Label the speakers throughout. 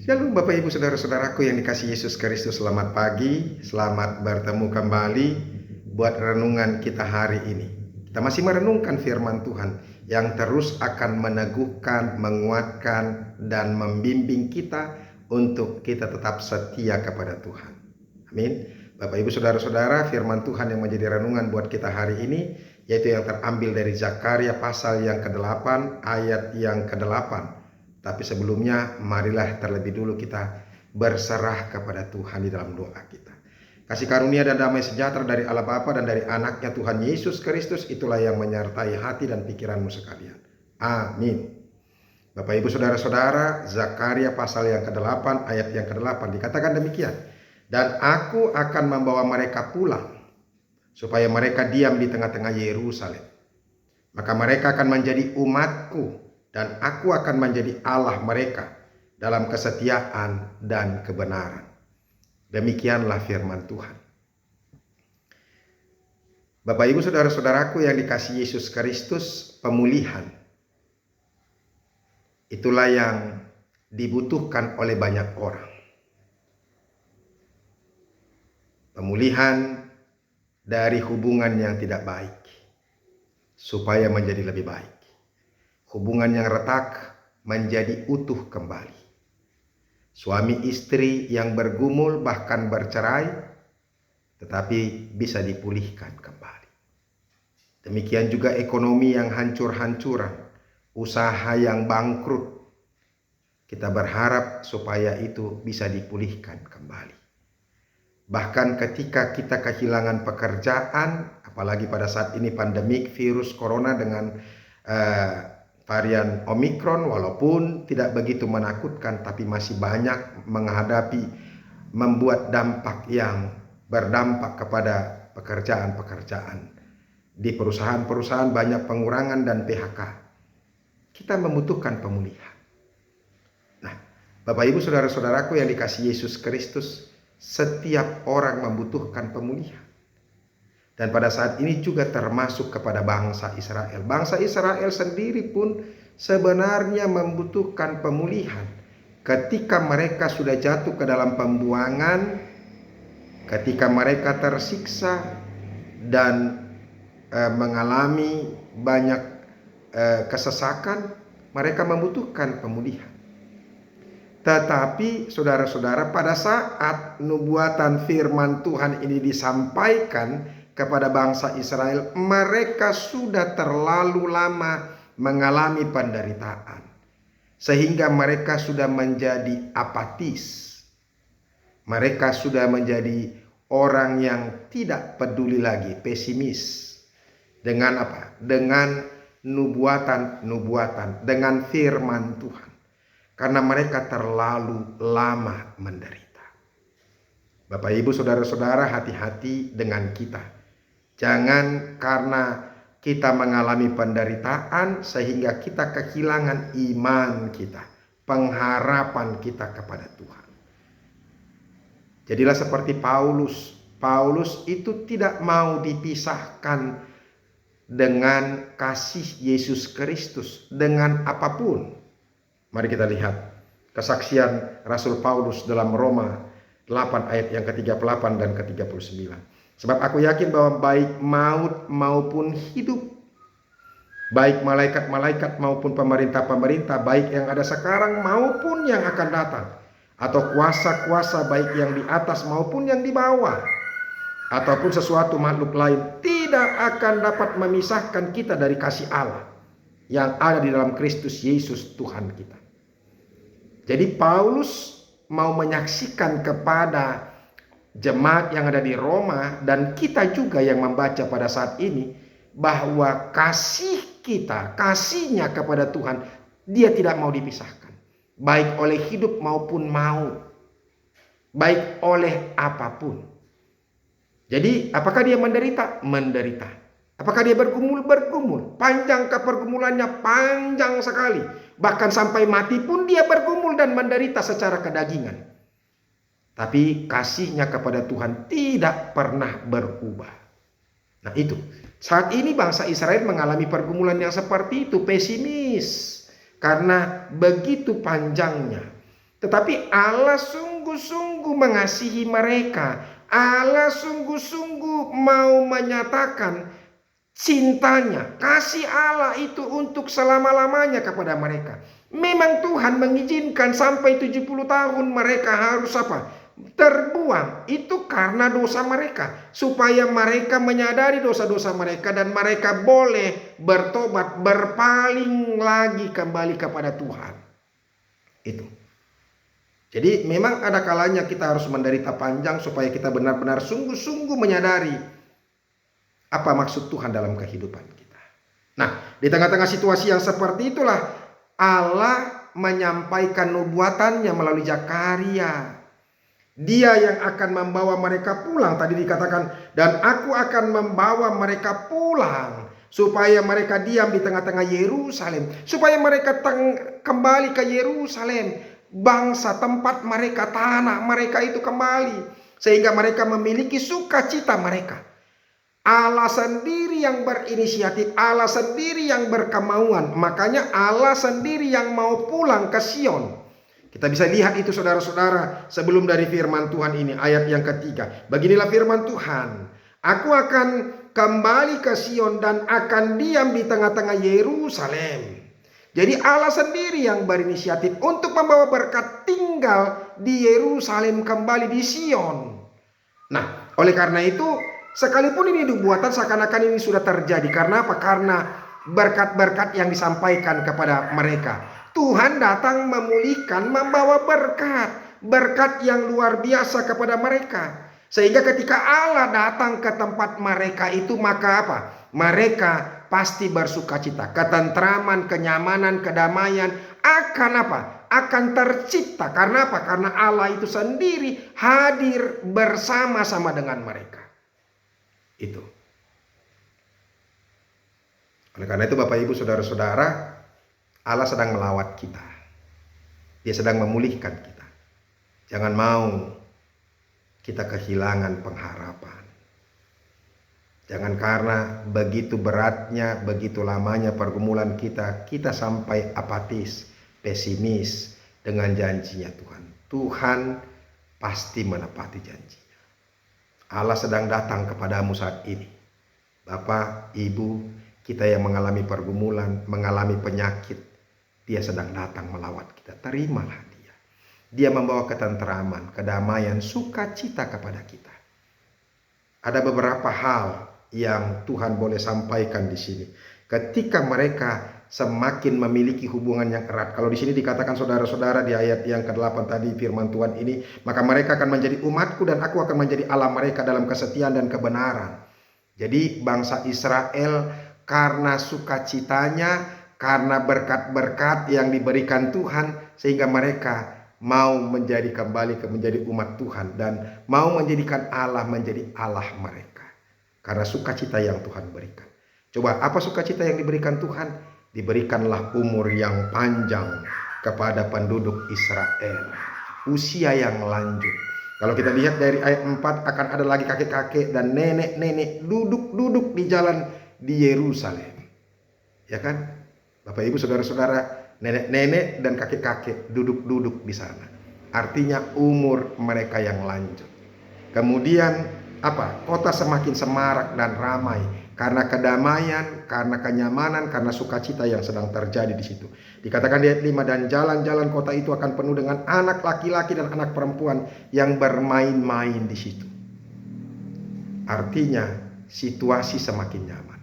Speaker 1: Shalom Bapak Ibu Saudara-saudaraku yang dikasihi Yesus Kristus. Selamat pagi, selamat bertemu kembali buat renungan kita hari ini. Kita masih merenungkan firman Tuhan yang terus akan meneguhkan, menguatkan, dan membimbing kita untuk kita tetap setia kepada Tuhan. Amin. Bapak Ibu Saudara-saudara, firman Tuhan yang menjadi renungan buat kita hari ini yaitu yang terambil dari Zakaria pasal yang ke-8 ayat yang ke-8. Tapi sebelumnya marilah terlebih dulu kita berserah kepada Tuhan di dalam doa kita. Kasih karunia dan damai sejahtera dari Allah Bapa dan dari anaknya Tuhan Yesus Kristus itulah yang menyertai hati dan pikiranmu sekalian. Amin. Bapak Ibu Saudara-saudara, Zakaria pasal yang ke-8 ayat yang ke-8 dikatakan demikian. Dan aku akan membawa mereka pulang supaya mereka diam di tengah-tengah Yerusalem. Maka mereka akan menjadi umatku dan aku akan menjadi Allah mereka dalam kesetiaan dan kebenaran. Demikianlah firman Tuhan. Bapak Ibu Saudara-saudaraku yang dikasihi Yesus Kristus, pemulihan itulah yang dibutuhkan oleh banyak orang. Pemulihan dari hubungan yang tidak baik supaya menjadi lebih baik. Hubungan yang retak menjadi utuh kembali. Suami istri yang bergumul bahkan bercerai tetapi bisa dipulihkan kembali. Demikian juga ekonomi yang hancur-hancuran, usaha yang bangkrut. Kita berharap supaya itu bisa dipulihkan kembali. Bahkan ketika kita kehilangan pekerjaan, apalagi pada saat ini pandemik virus corona dengan varian Omikron, walaupun tidak begitu menakutkan tapi masih banyak membuat dampak yang berdampak kepada pekerjaan-pekerjaan. Di perusahaan-perusahaan banyak pengurangan dan PHK. Kita membutuhkan pemulihan. Nah, Bapak Ibu Saudara-saudaraku yang dikasihi Yesus Kristus, setiap orang membutuhkan pemulihan. Dan pada saat ini juga termasuk kepada bangsa Israel. Bangsa Israel sendiri pun sebenarnya membutuhkan pemulihan. Ketika mereka sudah jatuh ke dalam pembuangan, ketika mereka tersiksa dan mengalami banyak kesesakan, mereka membutuhkan pemulihan. Tetapi saudara-saudara, pada saat nubuatan firman Tuhan ini disampaikan kepada bangsa Israel, mereka sudah terlalu lama mengalami penderitaan. Sehingga mereka sudah menjadi apatis. Mereka sudah menjadi orang yang tidak peduli lagi, pesimis. Dengan apa? Dengan nubuatan, dengan firman Tuhan. Karena mereka terlalu lama menderita. Bapak Ibu Saudara-saudara, hati-hati dengan kita. Jangan karena kita mengalami penderitaan sehingga kita kehilangan iman kita, pengharapan kita kepada Tuhan. Jadilah seperti Paulus. Paulus itu tidak mau dipisahkan dengan kasih Yesus Kristus dengan apapun. Mari kita lihat kesaksian Rasul Paulus dalam Roma 8 ayat yang ke-38 dan ke-39. Sebab aku yakin bahwa baik maut maupun hidup, baik malaikat-malaikat maupun pemerintah-pemerintah, baik yang ada sekarang maupun yang akan datang, atau kuasa-kuasa baik yang di atas maupun yang di bawah, ataupun sesuatu makhluk lain, tidak akan dapat memisahkan kita dari kasih Allah yang ada di dalam Kristus Yesus Tuhan kita. Jadi Paulus mau menyaksikan kepada jemaat yang ada di Roma dan kita juga yang membaca pada saat ini bahwa kasihnya kepada Tuhan, dia tidak mau dipisahkan. Baik oleh hidup maupun maut. Baik oleh apapun. Jadi apakah dia menderita? Menderita. Apakah dia bergumul? Bergumul. Panjang pergumulannya, panjang sekali. Bahkan sampai mati pun dia bergumul dan menderita secara kedagingan. Tapi kasihnya kepada Tuhan tidak pernah berubah. Nah itu. Saat ini bangsa Israel mengalami pergumulan yang seperti itu. Pesimis. Karena begitu panjangnya Tetapi Allah sungguh-sungguh mengasihi mereka. Allah sungguh-sungguh mau menyatakan cintanya, kasih Allah itu untuk selama-lamanya kepada mereka. Memang Tuhan mengizinkan sampai 70 tahun mereka harus apa? Terbuang. Itu karena dosa mereka. Supaya mereka menyadari dosa-dosa mereka dan mereka boleh bertobat, berpaling lagi kembali kepada Tuhan. Itu. Jadi memang ada kalanya kita harus menderita panjang supaya kita benar-benar sungguh-sungguh menyadari apa maksud Tuhan dalam kehidupan kita. Nah, di tengah-tengah situasi yang seperti itulah Allah menyampaikan nubuatannya melalui Zakaria. Dia yang akan membawa mereka pulang. Tadi dikatakan, dan aku akan membawa mereka pulang supaya mereka diam di tengah-tengah Yerusalem, supaya mereka kembali ke Yerusalem, bangsa tempat mereka, tanah mereka itu kembali, sehingga mereka memiliki sukacita mereka. Allah sendiri yang berinisiatif, Allah sendiri yang berkemauan. Makanya Allah sendiri yang mau pulang ke Sion. Kita bisa lihat itu saudara-saudara sebelum dari firman Tuhan ini, ayat yang ketiga. Beginilah firman Tuhan, aku akan kembali ke Sion dan akan diam di tengah-tengah Yerusalem. Jadi Allah sendiri yang berinisiatif untuk membawa berkat tinggal di Yerusalem, kembali di Sion. Nah, oleh karena itu, sekalipun ini nubuatan seakan-akan ini sudah terjadi. Karena apa? Karena berkat-berkat yang disampaikan kepada mereka. Tuhan datang memulihkan, membawa berkat. Berkat yang luar biasa kepada mereka. Sehingga ketika Allah datang ke tempat mereka itu, maka apa? Mereka pasti bersukacita. Ketentraman, kenyamanan, kedamaian akan apa? Akan tercipta. Karena apa? Karena Allah itu sendiri hadir bersama-sama dengan mereka. Itu. Oleh karena itu Bapak Ibu Saudara-saudara, Allah sedang melawat kita. Dia sedang memulihkan kita. Jangan mau kita kehilangan pengharapan. Jangan karena begitu beratnya, begitu lamanya pergumulan kita sampai apatis, pesimis dengan janjinya Tuhan. Tuhan pasti menepati janjinya. Allah sedang datang kepadamu saat ini. Bapak, Ibu, kita yang mengalami pergumulan, mengalami penyakit, Dia sedang datang melawat kita. Terimalah Dia. Dia membawa ketenteraman, kedamaian, sukacita kepada kita. Ada beberapa hal yang Tuhan boleh sampaikan di sini. Ketika mereka semakin memiliki hubungan yang erat. Kalau di sini dikatakan saudara-saudara di ayat yang ke-8 tadi firman Tuhan ini, maka mereka akan menjadi umatku dan aku akan menjadi Allah mereka dalam kesetiaan dan kebenaran. Jadi bangsa Israel karena sukacitanya, karena berkat-berkat yang diberikan Tuhan, sehingga mereka mau menjadi kembali menjadi umat Tuhan dan mau menjadikan Allah menjadi Allah mereka. Karena sukacita yang Tuhan berikan. Coba apa sukacita yang diberikan Tuhan? Diberikanlah umur yang panjang kepada penduduk Israel. Usia yang lanjut. Kalau kita lihat dari ayat 4, akan ada lagi kakek-kakek dan nenek-nenek duduk-duduk di jalan di Yerusalem. Ya kan? Bapak Ibu Saudara-saudara, nenek-nenek dan kakek-kakek duduk-duduk di sana. Artinya umur mereka yang lanjut. Kemudian apa? Kota semakin semarak dan ramai karena kedamaian, karena kenyamanan, karena sukacita yang sedang terjadi di situ. Dikatakan di ayat 5, dan jalan-jalan kota itu akan penuh dengan anak laki-laki dan anak perempuan yang bermain-main di situ. Artinya situasi semakin nyaman.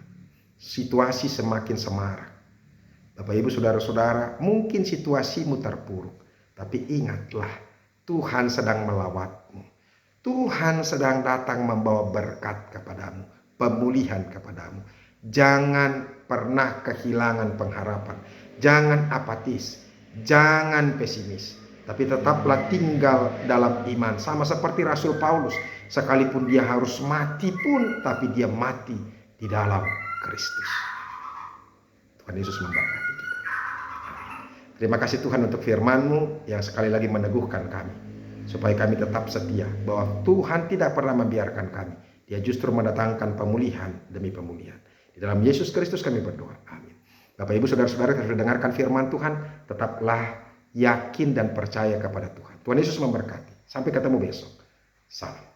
Speaker 1: Situasi semakin semarak. Bapak Ibu Saudara-saudara, mungkin situasimu terpuruk, tapi ingatlah Tuhan sedang melawatmu. Tuhan sedang datang membawa berkat kepadamu, pemulihan kepadamu. Jangan pernah kehilangan pengharapan, jangan apatis, jangan pesimis, tapi tetaplah tinggal dalam iman. Sama seperti Rasul Paulus, sekalipun dia harus mati pun, tapi dia mati di dalam Kristus. Tuhan Yesus memberkati kita. Terima kasih Tuhan untuk firman-Mu yang sekali lagi meneguhkan kami, supaya kami tetap setia bahwa Tuhan tidak pernah membiarkan kami. Dia justru mendatangkan pemulihan demi pemulihan. Di dalam Yesus Kristus kami berdoa. Amin. Bapak Ibu Saudara-saudara yang sudah dengarkan firman Tuhan, tetaplah yakin dan percaya kepada Tuhan. Tuhan Yesus memberkati. Sampai ketemu besok. Salam.